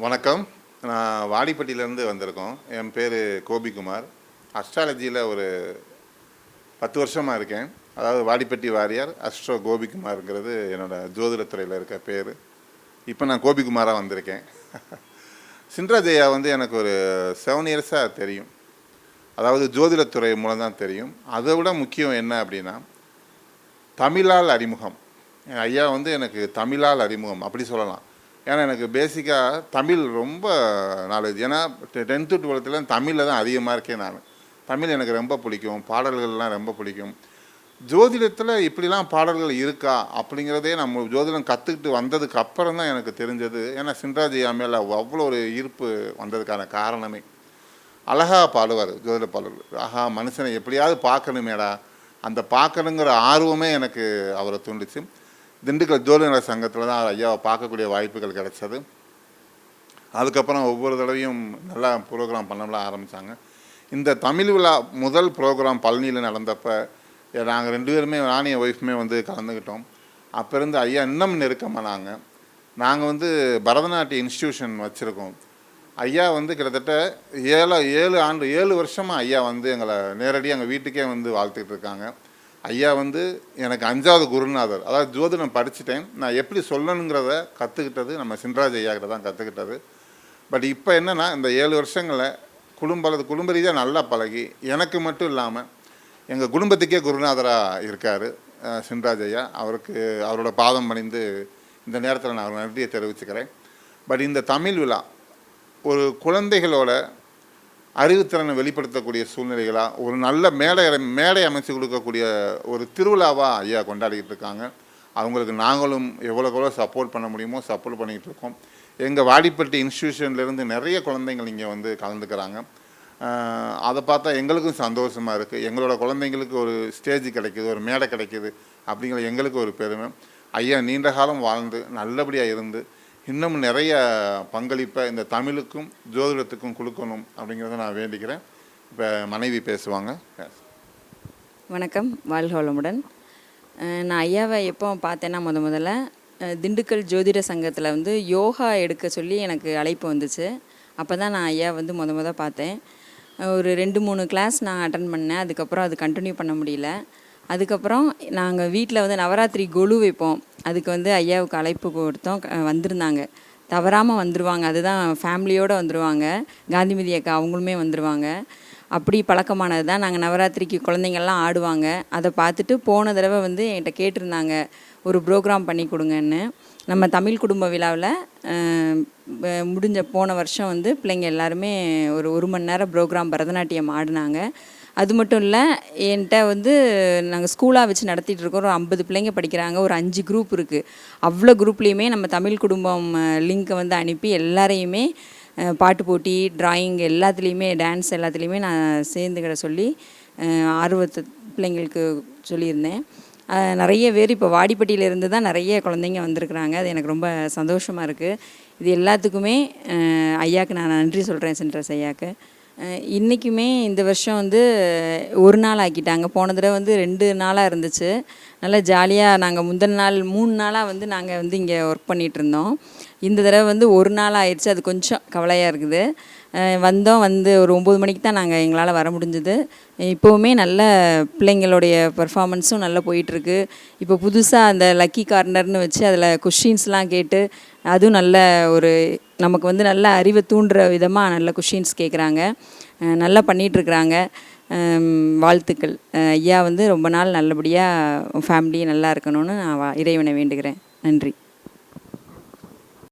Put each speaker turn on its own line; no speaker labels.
வணக்கம். நான் வாடிப்பட்டியிலேருந்து வந்திருக்கோம். என் பேர் கோபிக்குமார். அஸ்ட்ராலஜியில் ஒரு 10 வருஷமாக இருக்கேன். அதாவது வாடிப்பட்டி வாரியார் அஸ்ட்ரோ கோபிக்குமாருங்கிறது என்னோடய ஜோதிடத்துறையில் இருக்க பேர். இப்போ நான் கோபிக்குமாராக வந்திருக்கேன். சின்ராஜையா எனக்கு ஒரு 7 இயர்ஸாக தெரியும். அதாவது ஜோதிடத்துறை மூலம் தான் தெரியும். அதை விட முக்கியம் என்ன அப்படின்னா, தமிழால் அறிமுகம். ஐயா எனக்கு தமிழால் அறிமுகம் அப்படி சொல்லலாம். ஏன்னா எனக்கு பேசிக்காக தமிழ் ரொம்ப நாலேஜ். ஏன்னா 10th 12th தமிழில் தான் அதிகமாக இருக்கேன். நான் தமிழ் எனக்கு ரொம்ப பிடிக்கும், பாடல்கள்லாம் ரொம்ப பிடிக்கும். ஜோதிடத்தில் இப்படிலாம் பாடல்கள் இருக்கா அப்படிங்கிறதே நம்ம ஜோதிடம் கற்றுக்கிட்டு வந்ததுக்கு அப்புறம் தான் எனக்கு தெரிஞ்சது. ஏன்னா சின்ராஜையா மேலே அவ்வளோ ஒரு ஈர்ப்பு வந்ததுக்கான காரணமே, அழகாக பாடுவார் ஜோதிட பாடல்கள். ஆஹா, மனுஷனை எப்படியாவது பார்க்கணுமேடா, அந்த பார்க்கணுங்கிற ஆர்வமே எனக்கு அவரை தூண்டுச்சு. திண்டுக்கல் ஜோதிட சங்கத்தில் தான் ஐயாவை பார்க்கக்கூடிய வாய்ப்புகள் கிடைச்சது. அதுக்கப்புறம் ஒவ்வொரு தடவையும் நல்லா ப்ரோக்ராம் பண்ணலாம் ஆரம்பித்தாங்க. இந்த தமிழ் விழா முதல் ப்ரோக்ராம் பழனியில் நடந்தப்போ நாங்கள் 2 பேருமே, நானும் என் ஒய்ஃபுமே கலந்துக்கிட்டோம். அப்போ இருந்து ஐயா இன்னும் நெருக்கமாக நாங்கள் பரதநாட்டிய இன்ஸ்டியூஷன் வச்சுருக்கோம். ஐயா கிட்டத்தட்ட 7 வருஷமாக ஐயா எங்களை நேரடியாக எங்கள் வீட்டுக்கே வாழ்த்துக்கிட்டு இருக்காங்க. ஐயா எனக்கு 5வது குருநாதர். அதாவது ஜோதிடம் படிச்சுட்டேன், நான் எப்படி சொல்லணுங்கிறத கற்றுக்கிட்டது நம்ம சின்ராஜ் ஐயா கிட்ட தான் கற்றுக்கிட்டது. பட் இப்போ என்னென்னா, இந்த 7 வருஷங்களில் குடும்ப ரீதியாக நல்லா பழகி, எனக்கு மட்டும் இல்லாமல் எங்கள் குடும்பத்துக்கே குருநாதராக இருக்கார் சின்ராஜ் ஐயா. அவரோட பாதம் பணிந்து இந்த நேரத்தில் நான் நன்றியை தெரிவிச்சுக்கிறேன். பட் இந்த தமிழ் விழா ஒரு குழந்தைகளோட அறிவுத்திறனை வெளிப்படுத்தக்கூடிய சூழ்நிலைகளாக, ஒரு நல்ல மேடை அமைச்சு கொடுக்கக்கூடிய ஒரு திருவிழாவாக ஐயா கொண்டாடிக்கிட்டு இருக்காங்க. அவங்களுக்கு நாங்களும் எவ்வளோ சப்போர்ட் பண்ண முடியுமோ சப்போர்ட் பண்ணிக்கிட்டு இருக்கோம். எங்கள் வாடிப்பட்டி இன்ஸ்டியூஷன்லேருந்து நிறைய குழந்தைங்கள் இங்கே கலந்துக்கிறாங்க. அதை பார்த்தா எங்களுக்கும் சந்தோஷமாக இருக்குது. எங்களோட குழந்தைங்களுக்கு ஒரு ஸ்டேஜ் கிடைக்கிது, ஒரு மேடை கிடைக்கிது அப்படிங்கிற எங்களுக்கு ஒரு பெருமை. ஐயா நீண்ட காலம் வாழ்ந்து நல்லபடியாக இருந்து இன்னும் நிறைய பங்களிப்பை இந்த தமிழுக்கும் ஜோதிடத்துக்கும் கொடுக்கணும் அப்படிங்கிறத நான் வேண்டிக்கிறேன். இப்போ மனைவி பேசுவாங்க.
வணக்கம், வாழ்க வளமுடன். நான் ஐயாவை எப்போ பார்த்தேன்னா, முதல்ல திண்டுக்கல் ஜோதிட சங்கத்தில் யோகா எடுக்க சொல்லி எனக்கு அழைப்பு வந்துச்சு. அப்போ தான் நான் ஐயா முத பார்த்தேன். ஒரு 2-3 கிளாஸ் நான் அட்டன் பண்ணேன். அதுக்கப்புறம் அது கண்டினியூ பண்ண முடியல. அதுக்கப்புறம் நாங்கள் வீட்டில் நவராத்திரி கொலு வைப்போம். அதுக்கு ஐயாவுக்கு அழைப்பு கொடுத்தோம். வந்திருந்தாங்க, தவறாமல் வந்துடுவாங்க. அதுதான் ஃபேமிலியோடு வந்துடுவாங்க. காந்திமதி அக்கா அவங்களுமே வந்துடுவாங்க. அப்படி பழக்கமானது தான். நாங்கள் நவராத்திரிக்கு குழந்தைங்கள்லாம் ஆடுவாங்க. அதை பார்த்துட்டு போன தடவை என்கிட்ட கேட்டிருந்தாங்க, ஒரு ப்ரோக்ராம் பண்ணி கொடுங்கன்னு. நம்ம தமிழ் குடும்ப விழாவில் முடிஞ்ச போன வருஷம் பிள்ளைங்க எல்லாருமே ஒரு 1 மணி நேரம் ப்ரோக்ராம் பரதநாட்டியம் ஆடினாங்க. அது மட்டும் இல்லை, என்கிட்ட நாங்கள் ஸ்கூலாக வச்சு நடத்திட்டு இருக்கோம். ஒரு 50 பிள்ளைங்க படிக்கிறாங்க. ஒரு 5 குரூப் இருக்குது. அவ்வளோ குரூப்லேயுமே நம்ம தமிழ் குடும்பம் லிங்க்கை அனுப்பி எல்லாரையுமே பாட்டு போட்டி, ட்ராயிங் எல்லாத்துலேயுமே, டான்ஸ் எல்லாத்துலேயுமே நான் சேர்ந்துக்கிட சொல்லி ஆர்வத்தை பிள்ளைங்களுக்கு சொல்லியிருந்தேன். நிறைய பேர் இப்போ வாடிப்பட்டியிலேருந்து தான் நிறைய குழந்தைங்க வந்திருக்குறாங்க. அது எனக்கு ரொம்ப சந்தோஷமாக இருக்குது. இது எல்லாத்துக்குமே ஐயாவுக்கு நான் நன்றி சொல்கிறேன், சின்ராஜ் ஐயாவுக்கு. இன்றைக்குமே இந்த வருஷம் 1 நாள் ஆக்கிட்டாங்க. போன தடவை 2 நாளாக இருந்துச்சு. நல்லா ஜாலியாக நாங்கள் முந்தின நாள் 3 நாளாக நாங்கள் இங்கே ஒர்க் பண்ணிகிட்ருந்தோம். இந்த தடவை 1 நாள் ஆயிடுச்சு. அது கொஞ்சம் கவலையாக இருக்குது. வந்தோம், ஒரு 9 மணிக்கு தான் நாங்கள் எங்களால் வர முடிஞ்சுது. இப்போவுமே நல்ல பிள்ளைங்களுடைய பர்ஃபார்மன்ஸும் நல்லா போயிட்டுருக்கு. இப்போ புதுசாக அந்த லக்கி கார்னர்னு வச்சு அதில் கொஷின்ஸ்லாம் கேட்டு, அதுவும் நல்ல ஒரு நமக்கு நல்ல அறிவை தூண்டுற விதமாக நல்ல கொஷின்ஸ் கேட்குறாங்க. நல்லா பண்ணிகிட்ருக்குறாங்க. வாழ்த்துக்கள். ஐயா ரொம்ப நாள் நல்லபடியாக ஃபேமிலி நல்லா இருக்கணும்னு நான் இறைவனை வேண்டுகிறேன். நன்றி.